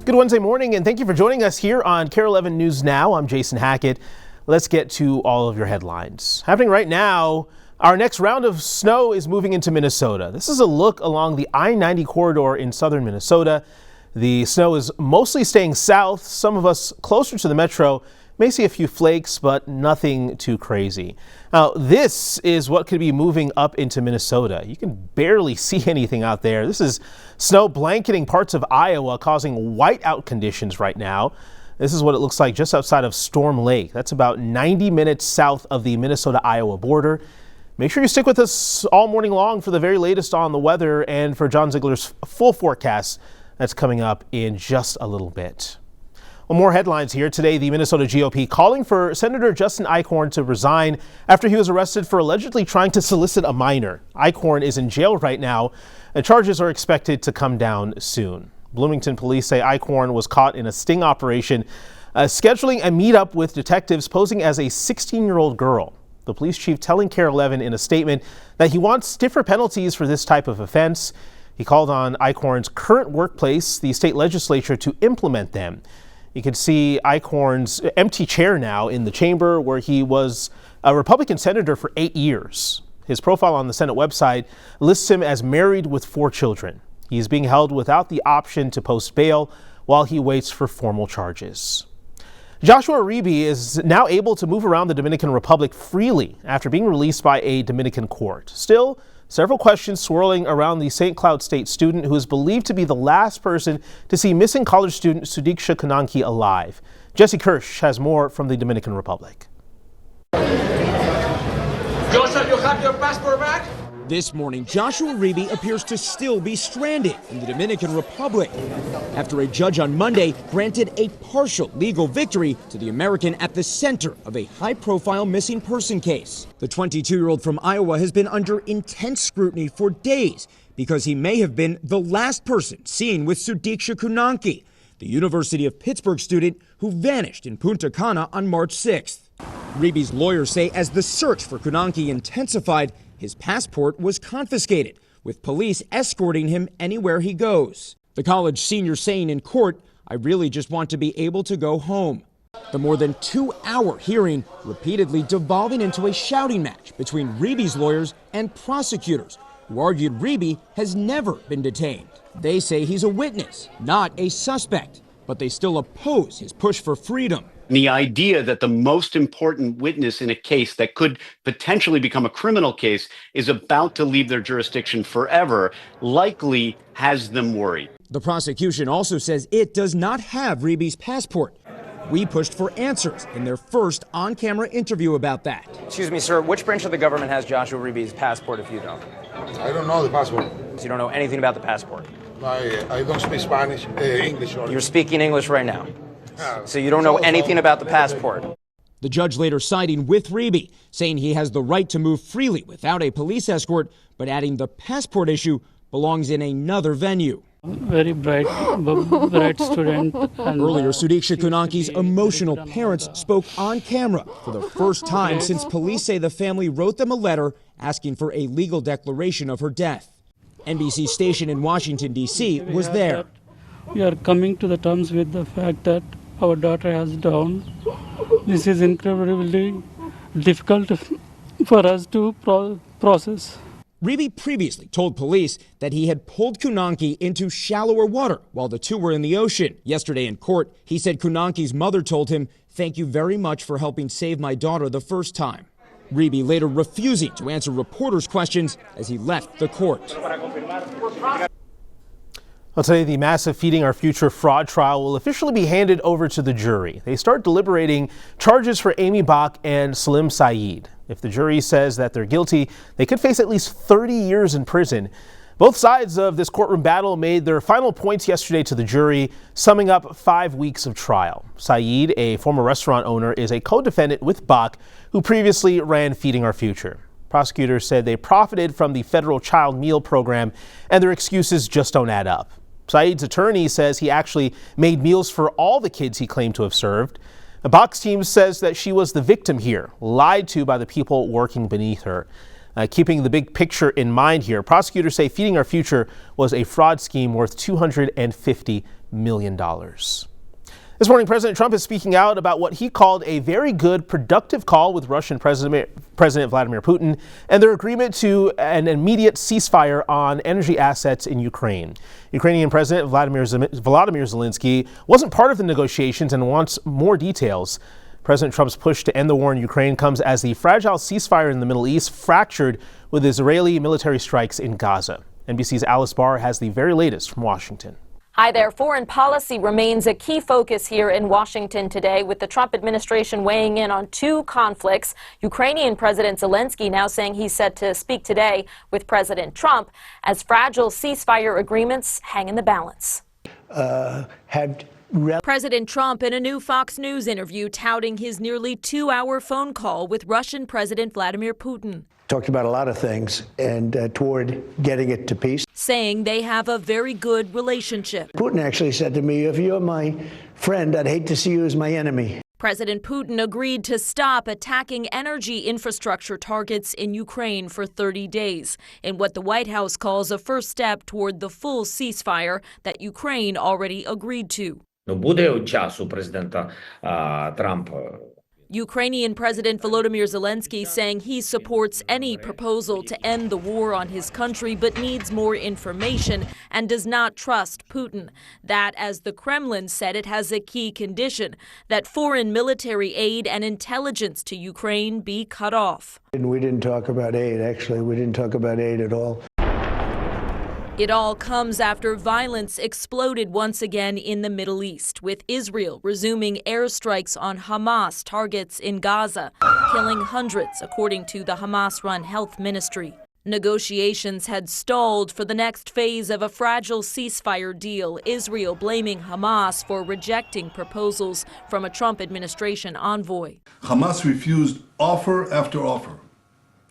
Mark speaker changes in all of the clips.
Speaker 1: Good Wednesday morning, and thank you for joining us here on KARE 11 News Now. I'm Jason Hackett. Let's get to all of your headlines. Happening right now, our next round of snow is moving into Minnesota. This is a look along the I-90 corridor in southern Minnesota. The snow is mostly staying south. Some of us closer to the metro may see a few flakes, but nothing too crazy. Now, this is what could be moving up into Minnesota. You can barely see anything out there. This is snow blanketing parts of Iowa, causing whiteout conditions right now. This is what it looks like just outside of Storm Lake. That's about 90 minutes south of the Minnesota-Iowa border. Make sure you stick with us all morning long for the very latest on the weather and for John Ziegler's full forecast that's coming up in just a little bit. Well, more headlines here. Today, the Minnesota GOP calling for Senator Justin Eichorn to resign after he was arrested for allegedly trying to solicit a minor. Eichorn is in jail right now, and charges are expected to come down soon. Bloomington police say Eichorn was caught in a sting operation, scheduling a meetup with detectives posing as a 16-year-old girl. The police chief telling KARE 11 in a statement that he wants stiffer penalties for this type of offense. He called on Eichorn's current workplace, the state legislature, to implement them. You can see Eichorn's empty chair now in the chamber where he was a Republican senator for 8 years. His profile on the Senate website lists him as married with 4 children. He is being held without the option to post bail while he waits for formal charges. Joshua Uribe is now able to move around the Dominican Republic freely after being released by a Dominican court. Still, several questions swirling around the St. Cloud State student who is believed to be the last person to see missing college student Sudiksha Konanki alive. Jesse Kirsch has more from the Dominican Republic.
Speaker 2: Joseph, you have your passport back?
Speaker 3: This morning, Joshua Uribe appears to still be stranded in the Dominican Republic after a judge on Monday granted a partial legal victory to the American at the center of a high-profile missing person case. The 22-year-old from Iowa has been under intense scrutiny for days because he may have been the last person seen with Sudiksha Konanki, the University of Pittsburgh student who vanished in Punta Cana on March 6th. Uribe's lawyers say as the search for Konanki intensified, his passport was confiscated, with police escorting him anywhere he goes. The college senior saying in court, "I really just want to be able to go home." The more than 2-hour hearing repeatedly devolving into a shouting match between Uribe's lawyers and prosecutors, who argued Uribe has never been detained. They say he's a witness, not a suspect, but they still oppose his push for freedom.
Speaker 4: The idea that the most important witness in a case that could potentially become a criminal case is about to leave their jurisdiction forever likely has them worried.
Speaker 3: The prosecution also says it does not have Uribe's passport. We pushed for answers in their first on-camera interview about that.
Speaker 5: Excuse me, sir, which branch of the government has Joshua Uribe's passport if you don't?
Speaker 6: I don't know the passport.
Speaker 5: So you don't know anything about the passport?
Speaker 6: I don't speak Spanish, English. Or...
Speaker 5: You're speaking English right now. So you don't know anything about the passport.
Speaker 3: The judge later siding with Uribe, saying he has the right to move freely without a police escort, but adding the passport issue belongs in another venue.
Speaker 7: Very bright student.
Speaker 3: Earlier, Sudiksha Konanki's emotional parents spoke on camera for the first time since police say the family wrote them a letter asking for a legal declaration of her death. NBC station in Washington, D.C. was there.
Speaker 7: We are coming to the terms with the fact that our daughter has died. This is incredibly difficult for us to process.
Speaker 3: Uribe previously told police that he had pulled Konanki into shallower water while the two were in the ocean. Yesterday in court, he said Konanki's mother told him, "Thank you very much for helping save my daughter the first time." Uribe later refusing to answer reporters' questions as he left the court.
Speaker 1: Well, today, the massive Feeding Our Future fraud trial will officially be handed over to the jury. They start deliberating charges for Amy Bach and Salim Saeed. If the jury says that they're guilty, they could face at least 30 years in prison. Both sides of this courtroom battle made their final points yesterday to the jury, summing up 5 weeks of trial. Saeed, a former restaurant owner, is a co-defendant with Bach, who previously ran Feeding Our Future. Prosecutors said they profited from the federal child meal program, and their excuses just don't add up. Saeed's attorney says he actually made meals for all the kids he claimed to have served. The Bach's team says that she was the victim here, lied to by the people working beneath her. Keeping the big picture in mind here, prosecutors say Feeding Our Future was a fraud scheme worth $250 million. This morning, President Trump is speaking out about what he called a very good, productive call with Russian President Vladimir Putin and their agreement to an immediate ceasefire on energy assets in Ukraine. Ukrainian President Volodymyr Zelensky wasn't part of the negotiations and wants more details. President Trump's push to end the war in Ukraine comes as the fragile ceasefire in the Middle East fractured with Israeli military strikes in Gaza. NBC's Alice Barr has the very latest from Washington.
Speaker 8: Hi there. Foreign policy remains a key focus here in Washington today, with the Trump administration weighing in on two conflicts. Ukrainian President Zelensky now saying he's set to speak today with President Trump as fragile ceasefire agreements hang in the balance. President Trump in a new Fox News interview touting his nearly 2-hour phone call with Russian President Vladimir Putin.
Speaker 9: Talked about a lot of things and toward getting it to peace.
Speaker 8: Saying they have a very good relationship.
Speaker 9: Putin actually said to me, if you're my friend, I'd hate to see you as my enemy.
Speaker 8: President Putin agreed to stop attacking energy infrastructure targets in Ukraine for 30 days, in what the White House calls a first step toward the full ceasefire that Ukraine already agreed to.
Speaker 10: Буде часу президента Трампа.
Speaker 8: Ukrainian President Volodymyr Zelensky saying he supports any proposal to end the war on his country, but needs more information and does not trust Putin. That, as the Kremlin said, it has a key condition, that foreign military aid and intelligence to Ukraine be cut off.
Speaker 9: And we didn't talk about aid, actually. We didn't talk about aid at all.
Speaker 8: It all comes after violence exploded once again in the Middle East, with Israel resuming airstrikes on Hamas targets in Gaza, killing hundreds, according to the Hamas-run health ministry. Negotiations had stalled for the next phase of a fragile ceasefire deal, Israel blaming Hamas for rejecting proposals from a Trump administration envoy.
Speaker 11: Hamas refused offer after offer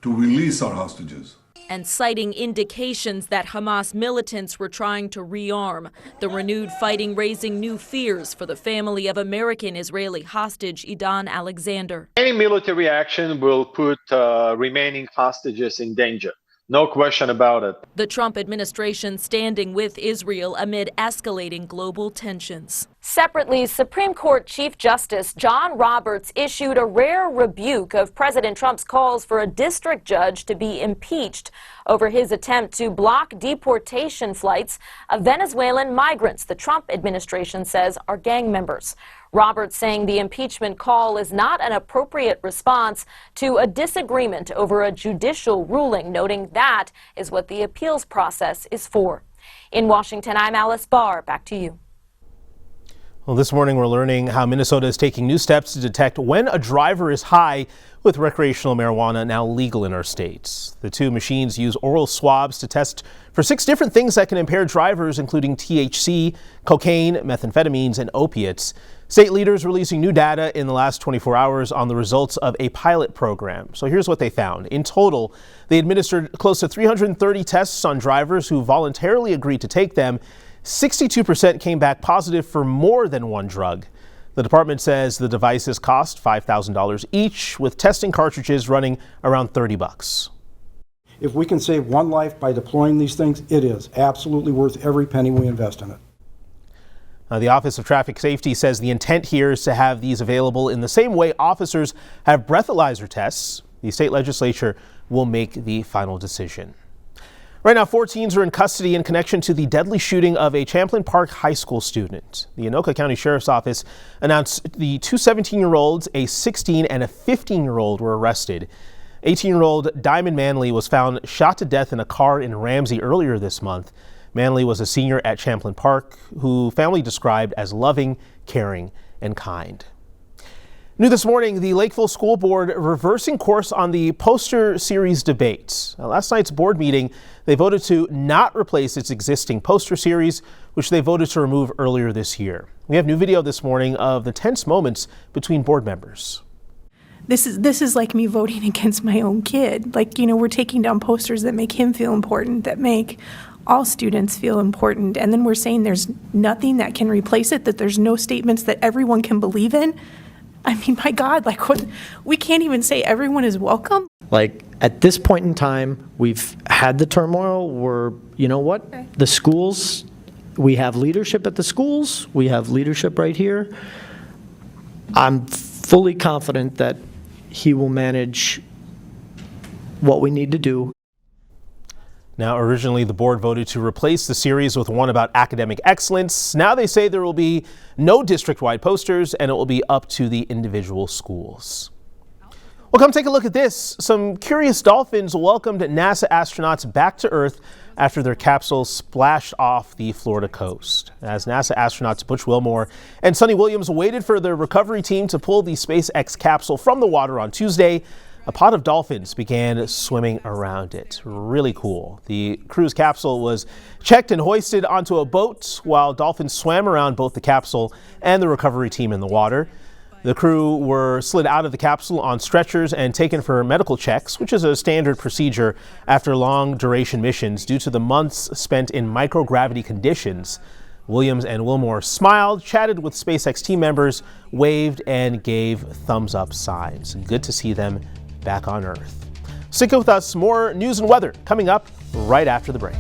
Speaker 11: to release our hostages,
Speaker 8: and citing indications that Hamas militants were trying to rearm. The renewed fighting raising new fears for the family of American-Israeli hostage Idan Alexander.
Speaker 2: Any military action will put remaining hostages in danger. No question about it.
Speaker 8: The Trump administration standing with Israel amid escalating global tensions. Separately, Supreme Court Chief Justice John Roberts issued a rare rebuke of President Trump's calls for a district judge to be impeached over his attempt to block deportation flights of Venezuelan migrants the Trump administration says are gang members. Roberts saying the impeachment call is not an appropriate response to a disagreement over a judicial ruling, noting that is what the appeals process is for. In Washington, I'm Alice Barr. Back to you.
Speaker 1: Well, this morning we're learning how Minnesota is taking new steps to detect when a driver is high, with recreational marijuana now legal in our states. The two machines use oral swabs to test for 6 different things that can impair drivers, including THC, cocaine, methamphetamines, and opiates. State leaders releasing new data in the last 24 hours on the results of a pilot program. So here's what they found. In total, they administered close to 330 tests on drivers who voluntarily agreed to take them. 62% came back positive for more than one drug. The department says the devices cost $5,000 each, with testing cartridges running around $30.
Speaker 12: If we can save one life by deploying these things, it is absolutely worth every penny we invest in it.
Speaker 1: The Office of Traffic Safety says the intent here is to have these available in the same way officers have breathalyzer tests. The state legislature will make the final decision. Right now, 4 teens are in custody in connection to the deadly shooting of a Champlain Park High School student. The Anoka County Sheriff's Office announced the 2 17-year-olds, a 16 and a 15-year-old were arrested. 18-year-old Diamond Manley was found shot to death in a car in Ramsey earlier this month. Manley was a senior at Champlain Park, who family described as loving, caring, and kind. New this morning, the Lakeville School Board reversing course on the poster series debate. Last night's board meeting, they voted to not replace its existing poster series, which they voted to remove earlier this year. We have new video this morning of the tense moments between board members.
Speaker 13: This is like me voting against my own kid. Like, you know, we're taking down posters that make him feel important, that make all students feel important, and then we're saying there's nothing that can replace it, that there's no statements that everyone can believe in. I mean, my God, like, what, we can't even say everyone is welcome.
Speaker 14: Like, at this point in time, we've had the turmoil. You know what? The schools, we have leadership at the schools. We have leadership right here. I'm fully confident that he will manage what we need to do.
Speaker 1: Now, originally, the board voted to replace the series with one about academic excellence. Now they say there will be no district-wide posters, and it will be up to the individual schools. Well, come take a look at this. Some curious dolphins welcomed NASA astronauts back to Earth after their capsule splashed off the Florida coast. As NASA astronauts Butch Wilmore and Sonny Williams waited for their recovery team to pull the SpaceX capsule from the water on Tuesday, a pod of dolphins began swimming around it. Really cool. The crew's capsule was checked and hoisted onto a boat while dolphins swam around both the capsule and the recovery team in the water. The crew were slid out of the capsule on stretchers and taken for medical checks, which is a standard procedure after long-duration missions due to the months spent in microgravity conditions. Williams and Wilmore smiled, chatted with SpaceX team members, waved, and gave thumbs-up signs. Good to see them back on Earth. Stick with us. More news and weather coming up right after the break.